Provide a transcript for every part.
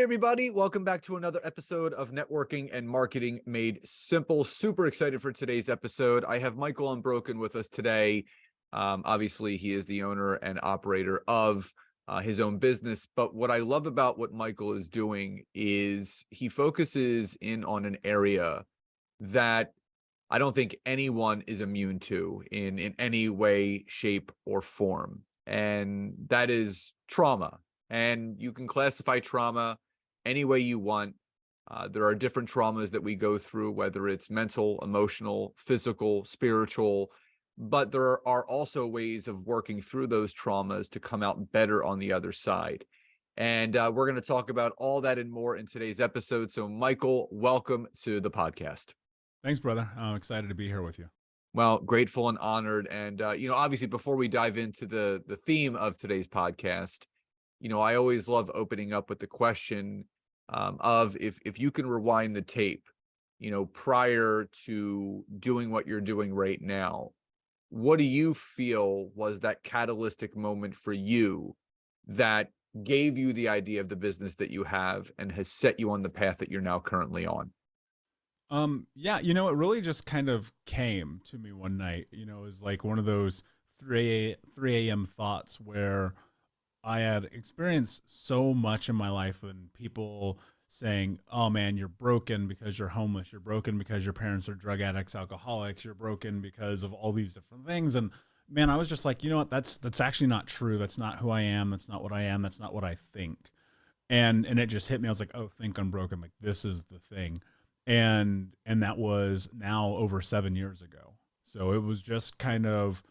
everybody. Welcome back to another episode of Networking and Marketing Made Simple. Super excited for today's episode. I have Michael Unbroken with us today. Obviously, he is the owner and operator of his own business. But what I love about what Michael is doing is he focuses in on an area that I don't think anyone is immune to in any way, shape, or form. And that is trauma. And you can classify trauma any way you want. There are different traumas that we go through, whether it's mental, emotional, physical, spiritual, but there are also ways of working through those traumas to come out better on the other side. And we're going to talk about all that and more in today's episode. So, Michael, welcome to the podcast. Thanks, brother. I'm excited to be here with you. Well, grateful and honored. And, obviously, before we dive into the theme of today's podcast, I always love opening up with the question of if you can rewind the tape, prior to doing what you're doing right now, what do you feel was that catalytic moment for you that gave you the idea of the business that you have and has set you on the path that you're now currently on? It really just kind of came to me one night. It was like one of those 3 a.m. thoughts where I had experienced so much in my life and people saying, oh man, you're broken because you're homeless. You're broken because your parents are drug addicts, alcoholics. You're broken because of all these different things. And man, I was just like, you know what? That's actually not true. That's not who I am. That's not what I am. That's not what I think. And it just hit me. I was like, oh, think unbroken. Like this is the thing. And that was now over 7 years ago. So it was just kind of,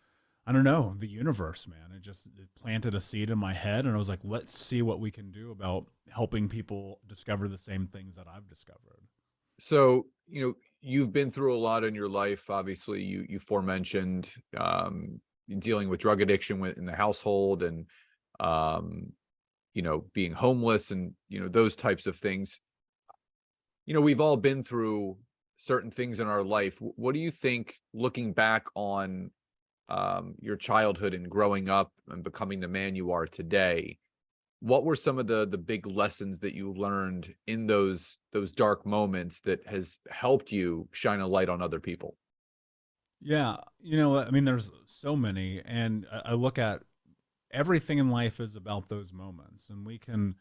I don't know, the universe, man. It planted a seed in my head and I was like, let's see what we can do about helping people discover the same things that I've discovered. So, you've been through a lot in your life. Obviously, you forementioned dealing with drug addiction in the household and, being homeless and, those types of things. We've all been through certain things in our life. What do you think, looking back on your childhood and growing up and becoming the man you are today, what were some of the big lessons that you learned in those dark moments that has helped you shine a light on other people? Yeah. I mean, there's so many, and I look at everything in life is about those moments, and we can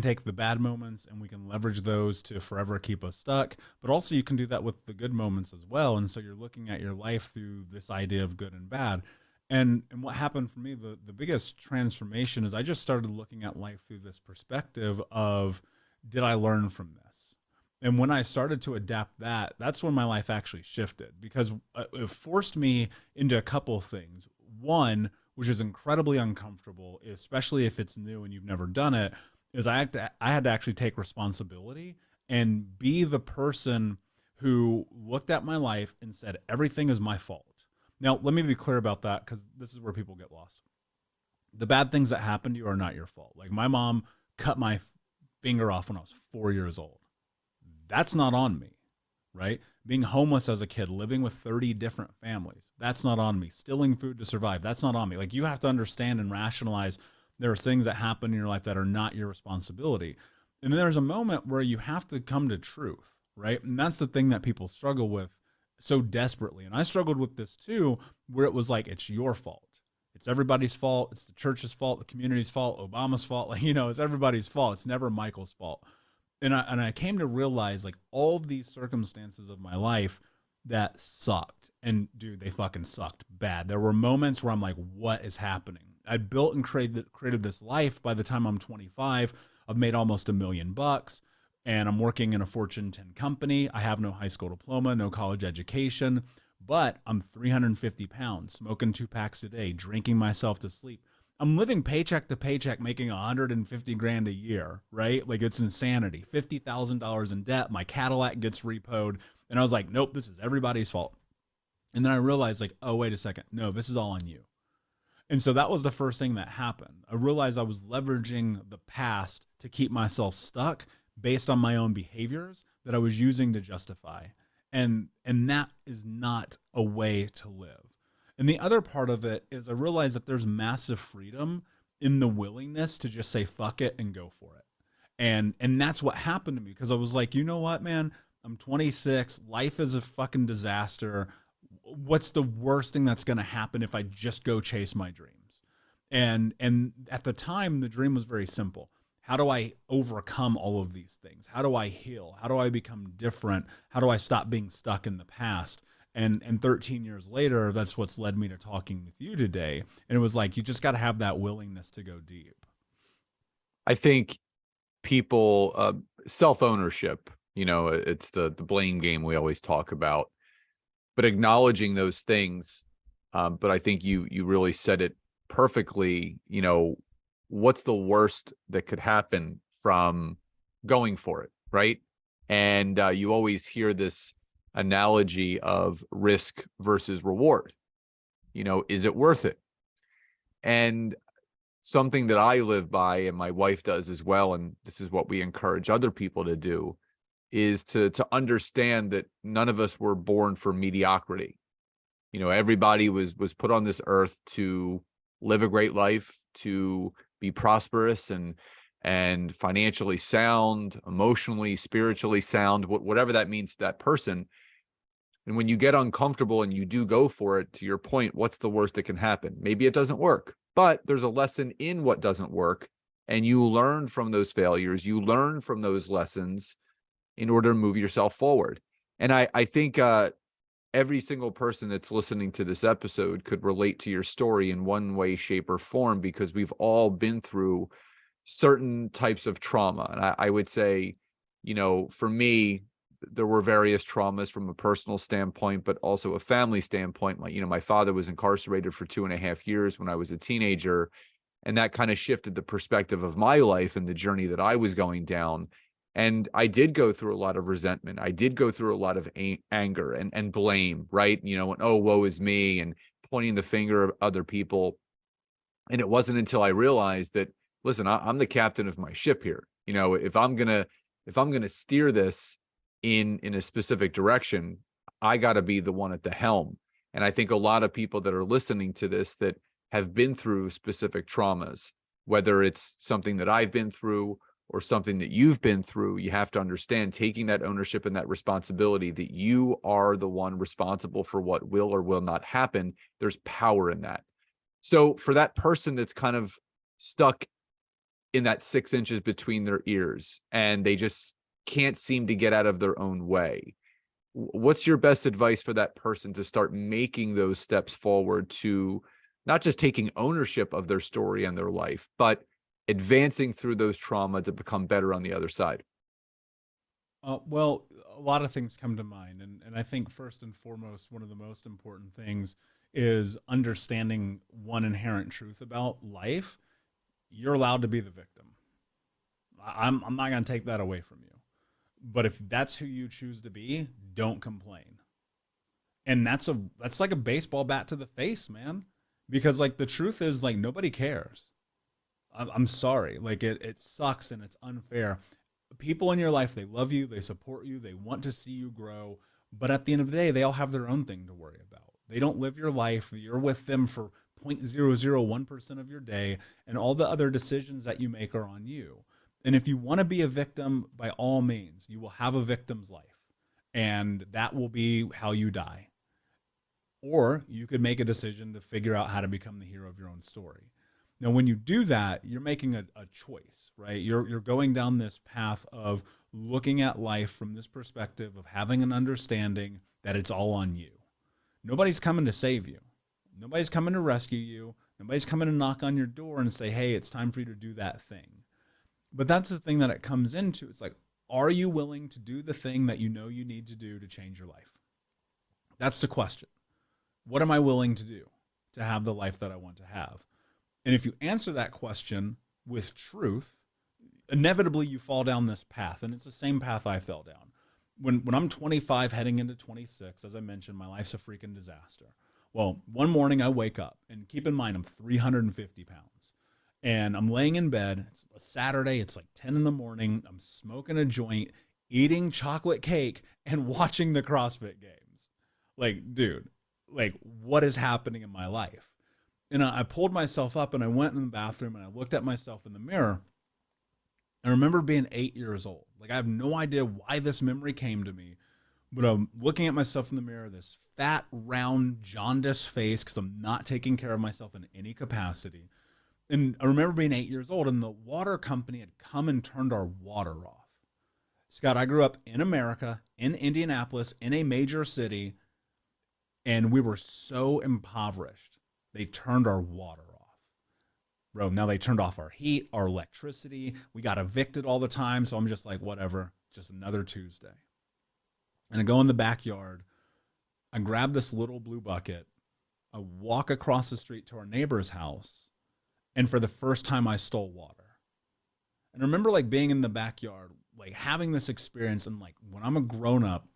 take the bad moments and we can leverage those to forever keep us stuck. But also you can do that with the good moments as well. And so you're looking at your life through this idea of good and bad. And what happened for me, the biggest transformation is I just started looking at life through this perspective of, did I learn from this? And when I started to adapt that, that's when my life actually shifted, because it forced me into a couple of things. One, which is incredibly uncomfortable, especially if it's new and you've never done it, is I had to actually take responsibility and be the person who looked at my life and said, everything is my fault. Now, let me be clear about that, because this is where people get lost. The bad things that happened to you are not your fault. Like my mom cut my finger off when I was 4 years old. That's not on me, right? Being homeless as a kid, living with 30 different families, that's not on me. Stealing food to survive, that's not on me. Like you have to understand and rationalize there are things that happen in your life that are not your responsibility. And then there's a moment where you have to come to truth, right? And that's the thing that people struggle with so desperately. And I struggled with this too, where it was like, it's your fault. It's everybody's fault. It's the church's fault, the community's fault, Obama's fault. Like, it's everybody's fault. It's never Michael's fault. And I came to realize, like, all of these circumstances of my life that sucked. And dude, they fucking sucked bad. There were moments where I'm like, what is happening? I built and created this life. By the time I'm 25, I've made almost $1 million, and I'm working in a Fortune 10 company. I have no high school diploma, no college education, but I'm 350 pounds, smoking 2 packs a day, drinking myself to sleep. I'm living paycheck to paycheck, making 150 grand a year, right? Like it's insanity. $50,000 in debt. My Cadillac gets repoed. And I was like, nope, this is everybody's fault. And then I realized, like, oh, wait a second. No, this is all on you. And so that was the first thing that happened. I realized I was leveraging the past to keep myself stuck based on my own behaviors that I was using to justify. And that is not a way to live. And the other part of it is I realized that there's massive freedom in the willingness to just say fuck it and go for it. And that's what happened to me, because I was like, you know what, man, I'm 26. Life is a fucking disaster. What's the worst thing that's going to happen if I just go chase my dreams? And at the time, the dream was very simple. How do I overcome all of these things? How do I heal? How do I become different? How do I stop being stuck in the past? And 13 years later, that's what's led me to talking with you today. And it was like, you just got to have that willingness to go deep. I think people, self-ownership, it's the blame game we always talk about, but acknowledging those things. But I think you really said it perfectly. What's the worst that could happen from going for it, right? And you always hear this analogy of risk versus reward. Is it worth it? And something that I live by, and my wife does as well, and this is what we encourage other people to do, is to understand that none of us were born for mediocrity. Everybody was put on this earth to live a great life, to be prosperous and financially sound, emotionally, spiritually sound, whatever that means to that person. And when you get uncomfortable and you do go for it, to your point, what's the worst that can happen? Maybe it doesn't work, but there's a lesson in what doesn't work. And you learn from those failures, you learn from those lessons in order to move yourself forward. And I think every single person that's listening to this episode could relate to your story in one way, shape, or form, because we've all been through certain types of trauma. And I would say, for me, there were various traumas from a personal standpoint, but also a family standpoint. My father was incarcerated for 2.5 years when I was a teenager, and that kind of shifted the perspective of my life and the journey that I was going down. And I did go through a lot of resentment. I did go through a lot of anger and blame, right? And, oh, woe is me, and pointing the finger at other people. And it wasn't until I realized that, listen, I'm the captain of my ship here. If I'm gonna steer this in a specific direction, I got to be the one at the helm. And I think a lot of people that are listening to this that have been through specific traumas, whether it's something that I've been through or something that you've been through, you have to understand, taking that ownership and that responsibility, that you are the one responsible for what will or will not happen. There's power in that. So for that person that's kind of stuck in that 6 inches between their ears and they just can't seem to get out of their own way, what's your best advice for that person to start making those steps forward to not just taking ownership of their story and their life, but advancing through those trauma to become better on the other side? Well, a lot of things come to mind. And I think first and foremost, one of the most important things is understanding one inherent truth about life. You're allowed to be the victim. I'm not going to take that away from you. But if that's who you choose to be, don't complain. And that's like a baseball bat to the face, man. Because like the truth is, like, nobody cares. I'm sorry. Like it sucks and it's unfair. People in your life, they love you, they support you, they want to see you grow. But at the end of the day, they all have their own thing to worry about. They don't live your life. You're with them for 0.001% of your day, and all the other decisions that you make are on you. And if you want to be a victim, by all means, you will have a victim's life, and that will be how you die. Or you could make a decision to figure out how to become the hero of your own story. Now, when you do that, you're making a choice, right? You're going down this path of looking at life from this perspective of having an understanding that it's all on you. Nobody's coming to save you. Nobody's coming to rescue you. Nobody's coming to knock on your door and say, hey, it's time for you to do that thing. But that's the thing that it comes into. It's like, are you willing to do the thing that you know you need to do to change your life? That's the question. What am I willing to do to have the life that I want to have? And if you answer that question with truth, inevitably you fall down this path. And it's the same path I fell down. When I'm 25 heading into 26, as I mentioned, my life's a freaking disaster. Well, one morning I wake up, and keep in mind, I'm 350 pounds. And I'm laying in bed. It's a Saturday. It's like 10 in the morning. I'm smoking a joint, eating chocolate cake, and watching the CrossFit Games. Like, dude, like, what is happening in my life? And I pulled myself up and I went in the bathroom and I looked at myself in the mirror. I remember being 8 years old. Like, I have no idea why this memory came to me, but I'm looking at myself in the mirror, this fat, round, jaundiced face, because I'm not taking care of myself in any capacity. And I remember being 8 years old, and the water company had come and turned our water off. Scott, I grew up in America, in Indianapolis, in a major city, and we were so impoverished. They turned our water off. Bro, now they turned off our heat, our electricity. We got evicted all the time, so I'm just like, whatever, just another Tuesday. And I go in the backyard. I grab this little blue bucket. I walk across the street to our neighbor's house, and for the first time, I stole water. And I remember like being in the backyard, like having this experience, and like, when I'm a grown up,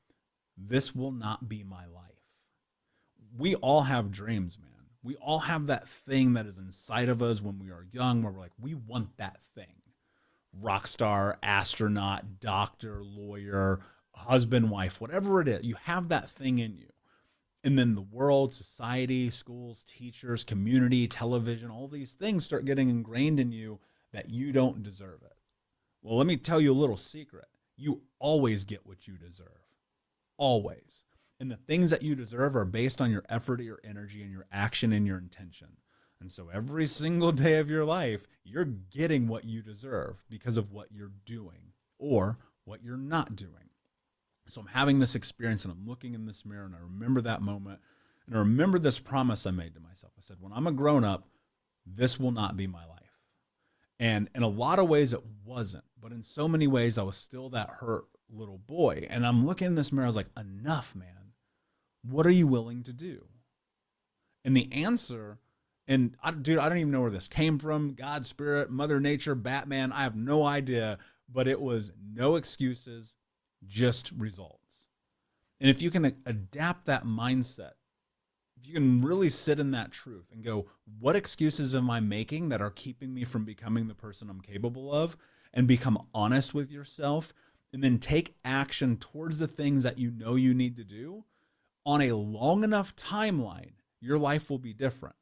this will not be my life. We all have dreams, man. We all have that thing that is inside of us when we are young, where we're like, we want that thing. Rock star, astronaut, doctor, lawyer, husband, wife, whatever it is, you have that thing in you. And then the world, society, schools, teachers, community, television, all these things start getting ingrained in you that you don't deserve it. Well, let me tell you a little secret. You always get what you deserve. Always. And the things that you deserve are based on your effort, your energy, and your action and your intention. And so every single day of your life, you're getting what you deserve because of what you're doing or what you're not doing. So I'm having this experience, and I'm looking in this mirror, and I remember that moment, and I remember this promise I made to myself. I said, when I'm a grown up, this will not be my life. And in a lot of ways it wasn't, but in so many ways I was still that hurt little boy. And I'm looking in this mirror, I was like, enough, man. What are you willing to do? And the answer, and dude, I don't even know where this came from. God, Spirit, Mother Nature, Batman, I have no idea, but it was no excuses, just results. And if you can adapt that mindset, if you can really sit in that truth and go, what excuses am I making that are keeping me from becoming the person I'm capable of, and become honest with yourself, and then take action towards the things that you know you need to do on a long enough timeline, your life will be different.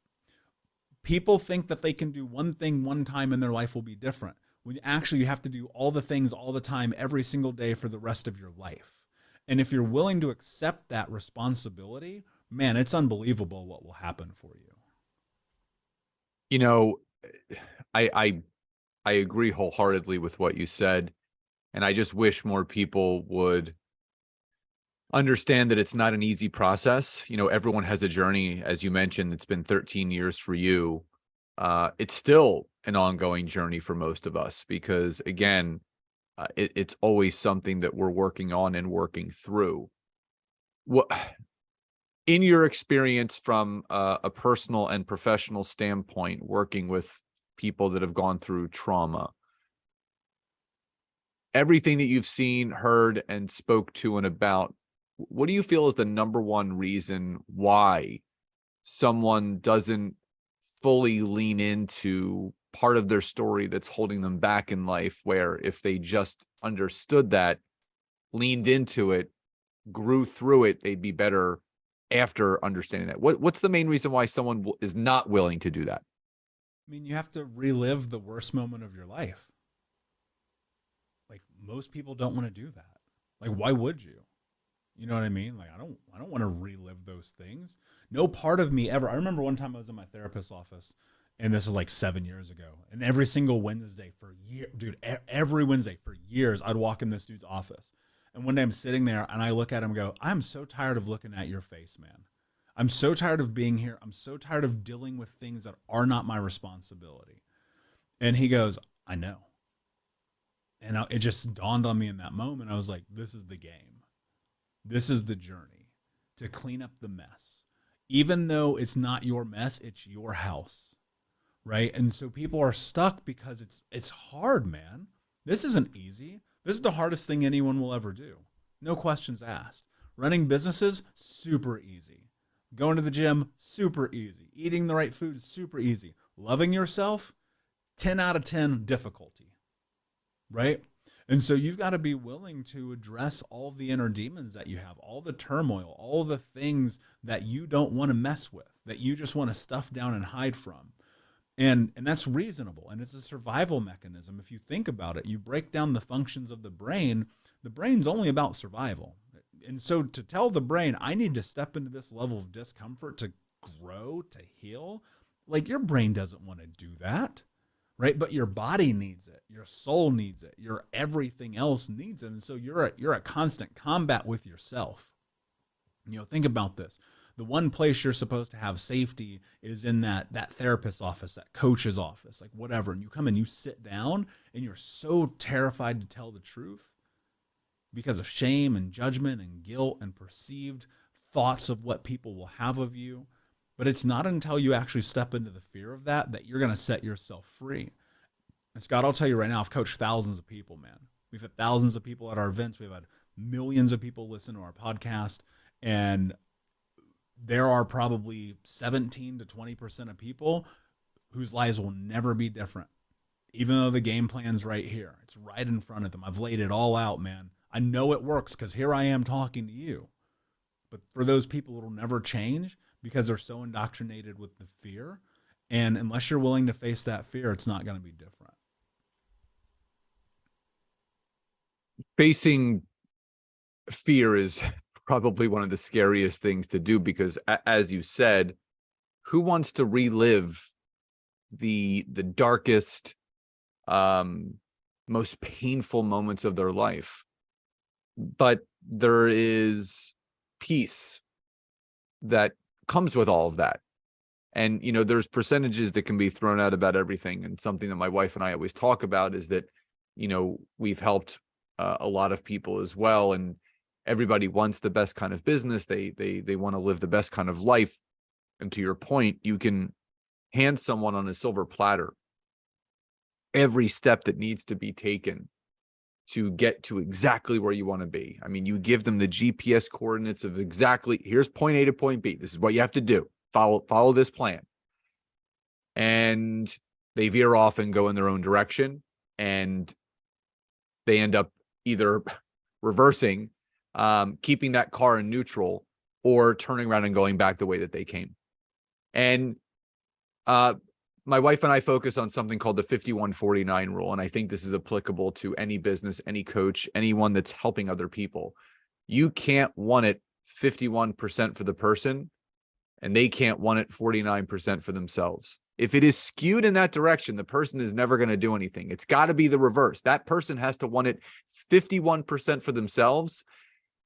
People think that they can do one thing one time and their life will be different, when actually you have to do all the things all the time, every single day for the rest of your life. And if you're willing to accept that responsibility, man, it's unbelievable what will happen for you. You know, I agree wholeheartedly with what you said, and I just wish more people would understand that it's not an easy process. You know, everyone has a journey. As you mentioned, it's been 13 years for you. It's still an ongoing journey for most of us because, again, it's always something that we're working on and working through. What, in your experience from a personal and professional standpoint, working with people that have gone through trauma, everything that you've seen, heard, and spoke to and about, what do you feel is the number one reason why someone doesn't fully lean into part of their story that's holding them back in life, where if they just understood that, leaned into it, grew through it, they'd be better after understanding that? What's the main reason why someone is not willing to do that? I mean, you have to relive the worst moment of your life. Like, most people don't want to do that. Like, why would you? You know what I mean? Like, I don't want to relive those things. No part of me ever. I remember one time I was in my therapist's office, and this is like 7 years ago. And every single Wednesday for years, dude, every Wednesday for years, I'd walk in this dude's office. And one day I'm sitting there and I look at him and go, I'm so tired of looking at your face, man. I'm so tired of being here. I'm so tired of dealing with things that are not my responsibility. And he goes, I know. And it just dawned on me in that moment. I was like, this is the game. This is the journey to clean up the mess. Even though it's not your mess, it's your house, right? And so people are stuck because it's hard, man. This isn't easy. This is the hardest thing anyone will ever do. No questions asked. Running businesses, super easy. Going to the gym, super easy. Eating the right food, super easy. Loving yourself, 10 out of 10 difficulty, right? And so you've got to be willing to address all the inner demons that you have, all the turmoil, all the things that you don't want to mess with, that you just want to stuff down and hide from. And that's reasonable. And it's a survival mechanism. If you think about it, you break down the functions of the brain's only about survival. And so to tell the brain, I need to step into this level of discomfort to grow, to heal, like your brain doesn't want to do that, right? But your body needs it. Your soul needs it. Your everything else needs it. And so you're at constant combat with yourself. Think about this. The one place you're supposed to have safety is in that therapist's office, that coach's office, like whatever. And you come and you sit down and you're so terrified to tell the truth because of shame and judgment and guilt and perceived thoughts of what people will have of you. But it's not until you actually step into the fear of that you're going to set yourself free. And Scott, I'll tell you right now, I've coached thousands of people, man. We've had thousands of people at our events. We've had millions of people listen to our podcast. And there are probably 17 to 20% of people whose lives will never be different. Even though the game plan's right here. It's right in front of them. I've laid it all out, man. I know it works because here I am talking to you. But for those people, it'll never change because they're so indoctrinated with the fear. And unless you're willing to face that fear, it's not going to be different. Facing fear is probably one of the scariest things to do because, as you said, who wants to relive the darkest, most painful moments of their life? But there is peace that comes with all of that. And, there's percentages that can be thrown out about everything. And something that my wife and I always talk about is that, we've helped a lot of people as well. And everybody wants the best kind of business. They want to live the best kind of life. And to your point, you can hand someone on a silver platter every step that needs to be taken to get to exactly where you want to be. I mean, you give them the GPS coordinates of exactly, here's point A to point B. This is what you have to do. Follow this plan. And they veer off and go in their own direction. And they end up either reversing, keeping that car in neutral, or turning around and going back the way that they came. And my wife and I focus on something called the 51-49 rule. And I think this is applicable to any business, any coach, anyone that's helping other people. You can't want it 51% for the person, and they can't want it 49% for themselves. If it is skewed in that direction, the person is never going to do anything. It's got to be the reverse. That person has to want it 51% for themselves,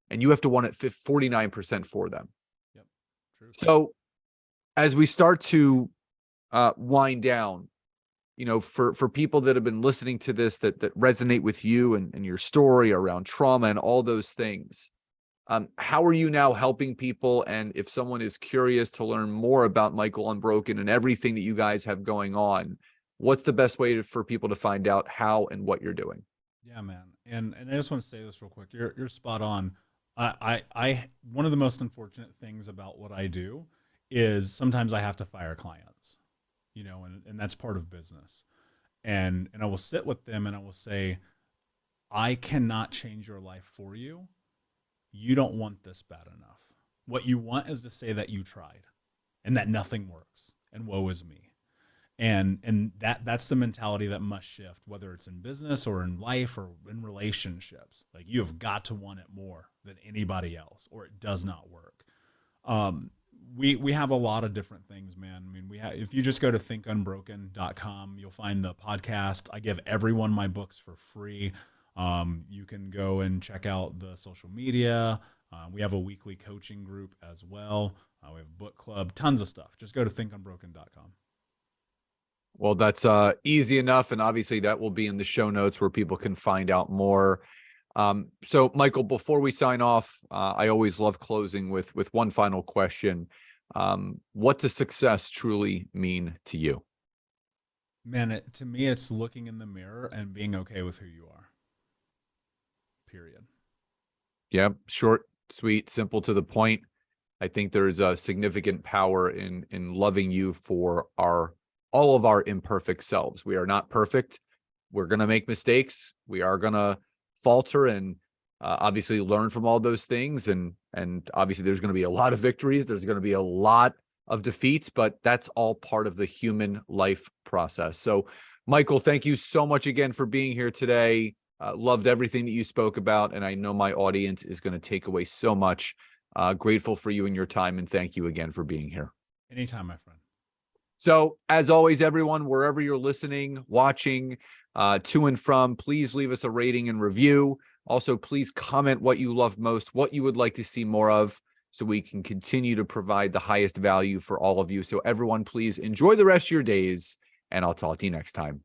and you have to want it 49% for them. Yep. True. So as we start to wind down, for people that have been listening to this, that resonate with you and your story around trauma and all those things, how are you now helping people? And if someone is curious to learn more about Michael Unbroken and everything that you guys have going on, what's the best way for people to find out how and what you're doing? Yeah, man. And I just want to say this real quick. You're spot on. I one of the most unfortunate things about what I do is sometimes I have to fire clients, and that's part of business. And I will sit with them and I will say, I cannot change your life for you. You don't want this bad enough. What you want is to say that you tried and that nothing works and woe is me. And that's the mentality that must shift, whether it's in business or in life or in relationships. Like, you have got to want it more than anybody else, or it does not work. We have a lot of different things, man. I mean, if you just go to thinkunbroken.com, you'll find the podcast. I give everyone my books for free. You can go and check out the social media. We have a weekly coaching group as well. We have a book club, tons of stuff. Just go to thinkunbroken.com. Well, that's easy enough. And obviously that will be in the show notes where people can find out more. So Michael, before we sign off, I always love closing with one final question. What does success truly mean to you? Man, to me, it's looking in the mirror and being okay with who you are. Period. Yeah. Short, sweet, simple, to the point. I think there's a significant power in loving you for all of our imperfect selves. We are not perfect. We're going to make mistakes. We are going to falter and obviously learn from all those things. And obviously there's going to be a lot of victories. There's going to be a lot of defeats, but that's all part of the human life process. So, Michael, thank you so much again for being here today. Loved everything that you spoke about, and I know my audience is going to take away so much. Grateful for you and your time, and thank you again for being here. Anytime, my friend. So, as always, everyone, wherever you're listening, watching, to and from, please leave us a rating and review. Also, please comment what you love most, what you would like to see more of, so we can continue to provide the highest value for all of you. So everyone, please enjoy the rest of your days, and I'll talk to you next time.